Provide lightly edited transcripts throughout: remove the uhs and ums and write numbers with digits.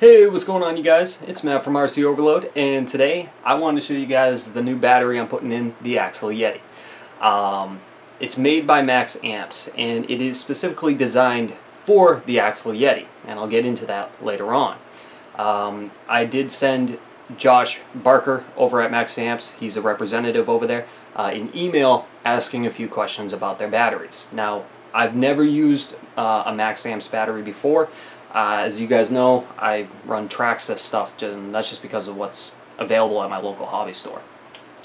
Hey, what's going on, you guys? It's Matt from RC Overload, and today I wanted to show you guys the new battery I'm putting in the Axial Yeti. It's made by MaxAmps, and it is specifically designed for the Axial Yeti, and I'll get into that later on. I did send Josh Barker over at MaxAmps, he's a representative over there, an email asking a few questions about their batteries. Now, I've never used a MaxAmps battery before. As you guys know, I run Traxxas stuff, and that's just because of what's available at my local hobby store.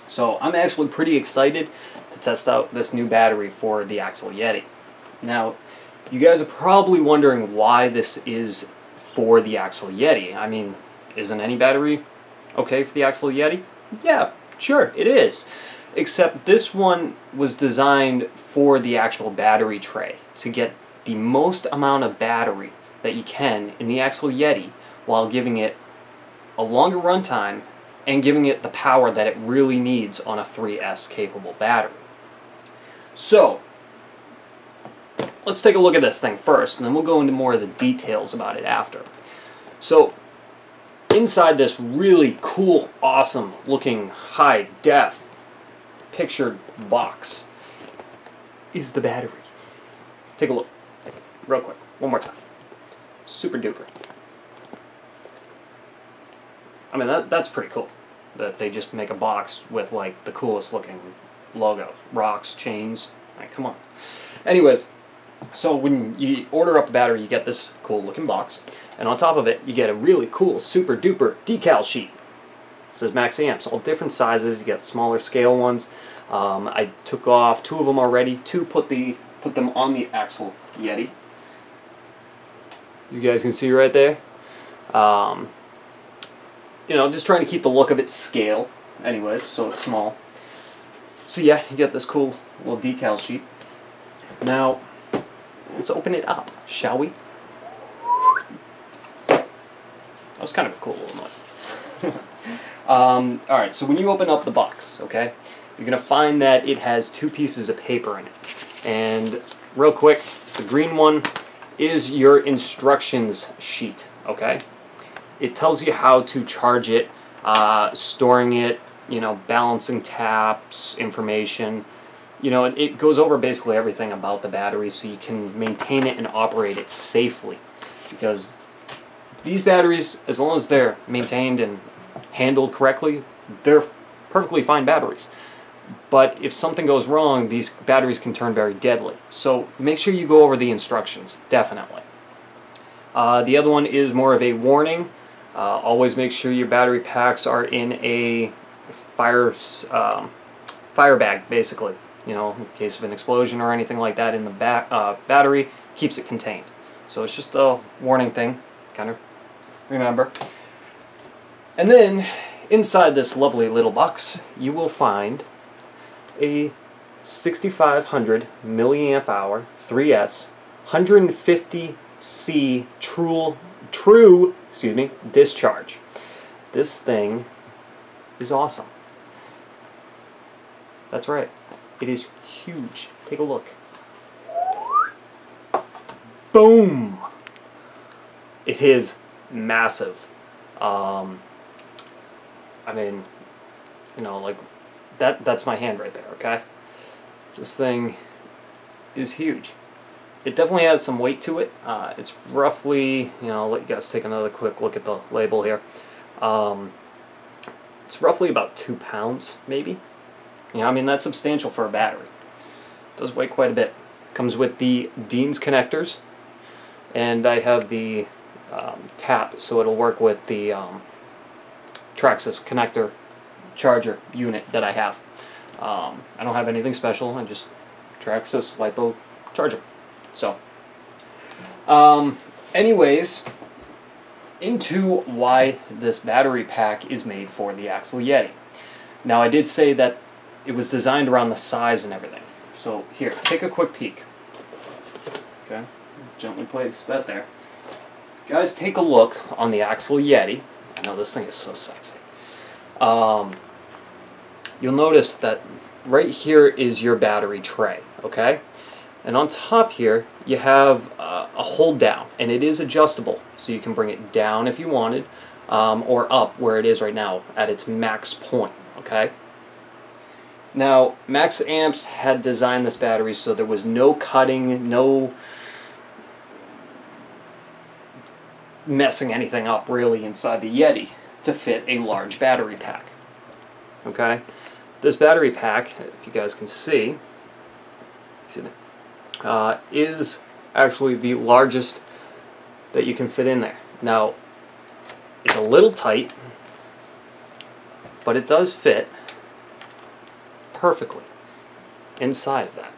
So I'm actually pretty excited to test out this new battery for the Axial Yeti. Now, you guys are probably wondering why this is for the Axial Yeti. I mean, isn't any battery okay for the Axial Yeti? Yeah, sure, it is. Except this one was designed for the actual battery tray to get the most amount of battery that you can in the Axial Yeti while giving it a longer runtime and giving it the power that it really needs on a 3S capable battery. So, let's take a look at this thing first, and then we'll go into more of the details about it after. So, inside this really cool, awesome looking high-def pictured box is the battery. Take a look, real quick, one more time. Super duper. I mean, that's pretty cool that they just make a box with like the coolest looking logo, rocks, chains. Like, come on. Anyways, so when you order up a battery, you get this cool looking box, and on top of it you get a really cool super duper decal sheet. It says MaxAmps, all different sizes. You get smaller scale ones. I took off 2 of them already to put them on the Axial Yeti. You guys can see right there. You know, just trying to keep the look of its scale, anyways, so it's small. So yeah, you get this cool little decal sheet. Now, let's open it up, shall we? That was kind of a cool little noise. Alright, so when you open up the box, okay, you're going to find that it has 2 pieces of paper in it. And real quick, the green one is your instructions sheet, okay? It tells you how to charge it, storing it, you know, balancing taps, information. You know, it goes over basically everything about the battery so you can maintain it and operate it safely. Because these batteries, as long as they're maintained and handled correctly, they're perfectly fine batteries. But if something goes wrong, these batteries can turn very deadly. So make sure you go over the instructions, definitely. The other one is more of a warning. Always make sure your battery packs are in a fire bag, basically. You know, in case of an explosion or anything like that in the battery, keeps it contained. So it's just a warning thing, kind of remember. And then, inside this lovely little box, you will find a 6500 milliamp hour 3S 150C true discharge. This thing is awesome. That's right. It is huge. Take a look. Boom! It is massive. I mean, you know, like that's my hand right there, okay? This thing is huge. It definitely has some weight to it. It's roughly, you know, I'll let you guys take another quick look at the label here. It's roughly about 2 pounds, maybe. You know, I mean, that's substantial for a battery. It does weigh quite a bit. Comes with the Dean's connectors, and I have the tap, so it'll work with the Traxxas connector charger unit that I have. I don't have anything special. I just Traxxas Lipo charger. So, anyways, into why this battery pack is made for the Axial Yeti. Now, I did say that it was designed around the size and everything. So here, take a quick peek. Okay, gently place that there. Guys, take a look on the Axial Yeti. I know this thing is so sexy. You'll notice that right here is your battery tray, okay? And on top here, you have a hold down, and it is adjustable, so you can bring it down if you wanted, or up where it is right now at its max point. Okay. Now, MaxAmps had designed this battery so there was no cutting, no messing anything up really inside the Yeti to fit a large battery pack. Okay, this battery pack, if you guys can see, is actually the largest that you can fit in there. Now, it's a little tight, but it does fit perfectly inside of that.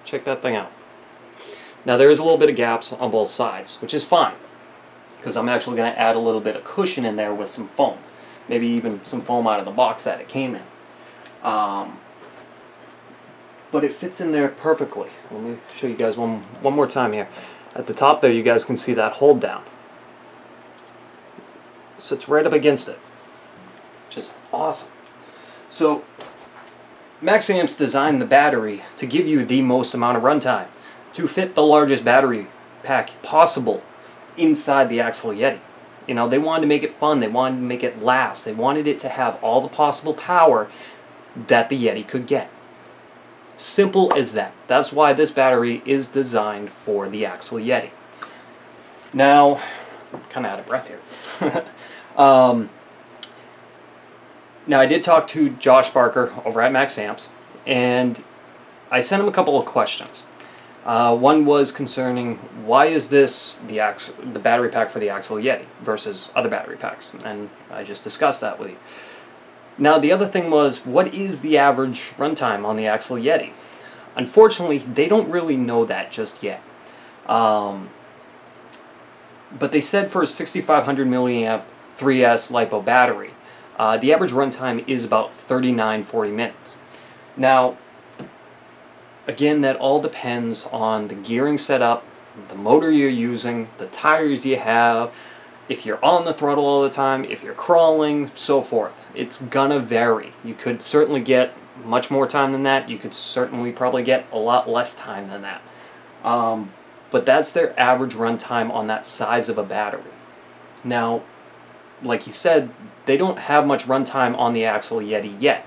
Check that thing out. Now, there is a little bit of gaps on both sides, which is fine, because I'm actually going to add a little bit of cushion in there with some foam. Maybe even some foam out of the box that it came in. But it fits in there perfectly. Let me show you guys one more time here. At the top there, you guys can see that hold down. Sits right up against it, which is awesome. So, MaxAmps designed the battery to give you the most amount of runtime, to fit the largest battery pack possible inside the Axial Yeti. You know, they wanted to make it fun, they wanted to make it last, they wanted it to have all the possible power that the Yeti could get. Simple as that. That's why this battery is designed for the Axial Yeti. Now, I'm kind of out of breath here. Now, I did talk to Josh Barker over at MaxAmps, and I sent him a couple of questions. One was concerning, why is this the battery pack for the Axial Yeti versus other battery packs? And I just discussed that with you. Now, the other thing was, what is the average runtime on the Axial Yeti? Unfortunately, they don't really know that just yet. But they said for a 6500 milliamp 3S Lipo battery, the average runtime is about 39-40 minutes. Now, again, that all depends on the gearing setup, the motor you're using, the tires you have, if you're on the throttle all the time, if you're crawling, so forth. It's gonna vary. You could certainly get much more time than that. You could certainly probably get a lot less time than that. But that's their average runtime on that size of a battery. Now, like he said, they don't have much runtime on the Axial Yeti yet.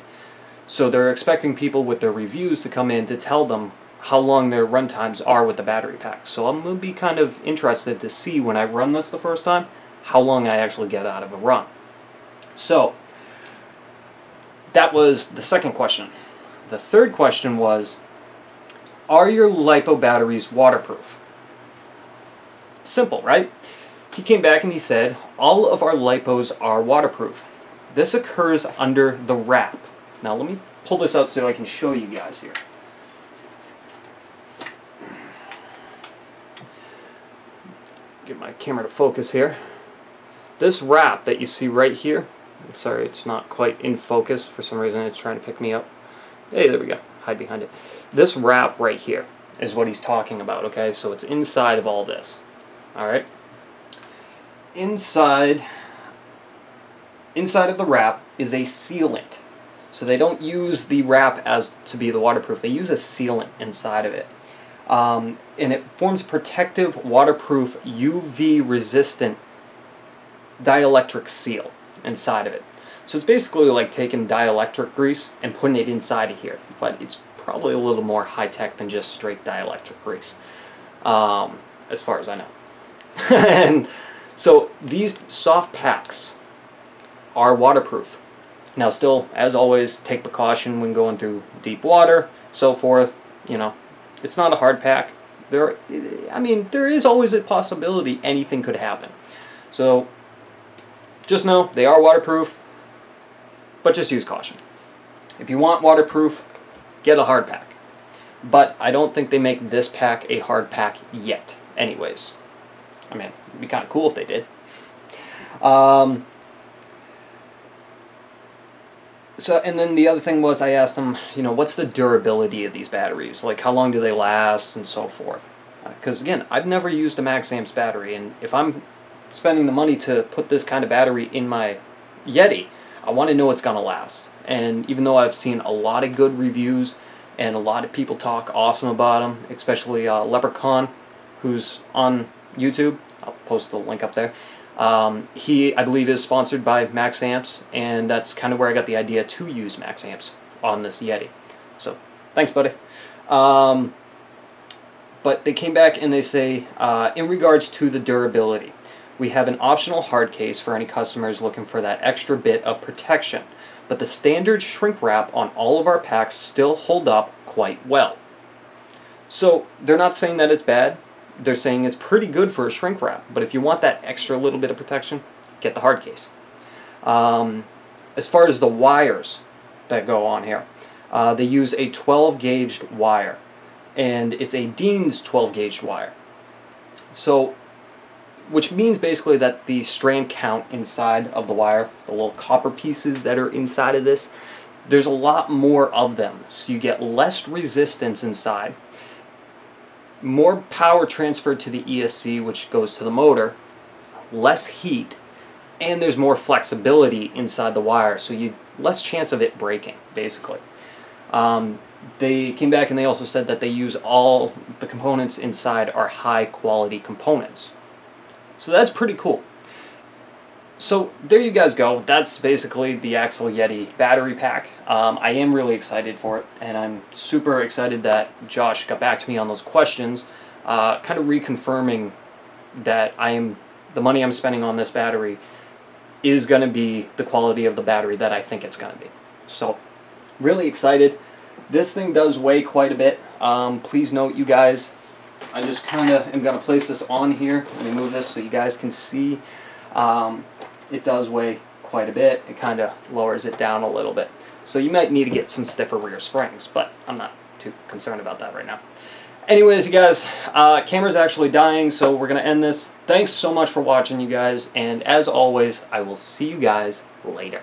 So they're expecting people with their reviews to come in to tell them how long their runtimes are with the battery pack. So I'm going to be kind of interested to see when I run this the first time, how long I actually get out of a run. So, that was the second question. The third question was, are your Lipo batteries waterproof? Simple, right? He came back and he said, all of our Lipos are waterproof. This occurs under the wrap. Now let me pull this out so I can show you guys here. Get my camera to focus here. This wrap that you see right here, sorry it's not quite in focus, for some reason it's trying to pick me up. Hey, there we go, hide behind it. This wrap right here is what he's talking about, okay? So it's inside of all this, alright? Inside of the wrap is a sealant. So they don't use the wrap as to be the waterproof, they use a sealant inside of it. And it forms protective, waterproof, UV resistant dielectric seal inside of it. So it's basically like taking dielectric grease and putting it inside of here, but it's probably a little more high-tech than just straight dielectric grease, as far as I know. And so these soft packs are waterproof. Now still, as always, take precaution when going through deep water, so forth. You know, it's not a hard pack. There is always a possibility anything could happen. So just know they are waterproof, but just use caution. If you want waterproof, get a hard pack. But I don't think they make this pack a hard pack yet, anyways. I mean, it'd be kind of cool if they did. So, and then the other thing was, I asked them, you know, what's the durability of these batteries? Like, how long do they last, and so forth? Because, again, I've never used a MaxAmps battery, and if I'm spending the money to put this kind of battery in my Yeti, I want to know it's going to last. And even though I've seen a lot of good reviews, and a lot of people talk awesome about them, especially Leprechaun, who's on YouTube. I'll post the link up there. He, I believe, is sponsored by MaxAmps, and that's kind of where I got the idea to use MaxAmps on this Yeti. So, thanks, buddy. But they came back and they say, in regards to the durability, we have an optional hard case for any customers looking for that extra bit of protection, but the standard shrink wrap on all of our packs still hold up quite well. So they're not saying that it's bad, they're saying it's pretty good for a shrink wrap, but if you want that extra little bit of protection, get the hard case. As far as the wires that go on here, they use a 12-gauged wire, and it's a Dean's 12-gauged wire. So, which means basically that the strand count inside of the wire, the little copper pieces that are inside of this, there's a lot more of them. So you get less resistance inside, more power transferred to the ESC, which goes to the motor, less heat, and there's more flexibility inside the wire, so you less chance of it breaking, basically. They came back and they also said that they use all the components inside are high quality components. So that's pretty cool. So there you guys go. That's basically the Axial Yeti battery pack. I am really excited for it, and I'm super excited that Josh got back to me on those questions, kind of reconfirming that the money I'm spending on this battery is going to be the quality of the battery that I think it's going to be. So really excited. This thing does weigh quite a bit. Please note, you guys, I just kind of am going to place this on here. Let me move this so you guys can see. It does weigh quite a bit. It kind of lowers it down a little bit. So you might need to get some stiffer rear springs, but I'm not too concerned about that right now. Anyways, you guys, camera's actually dying, so we're going to end this. Thanks so much for watching, you guys, and as always, I will see you guys later.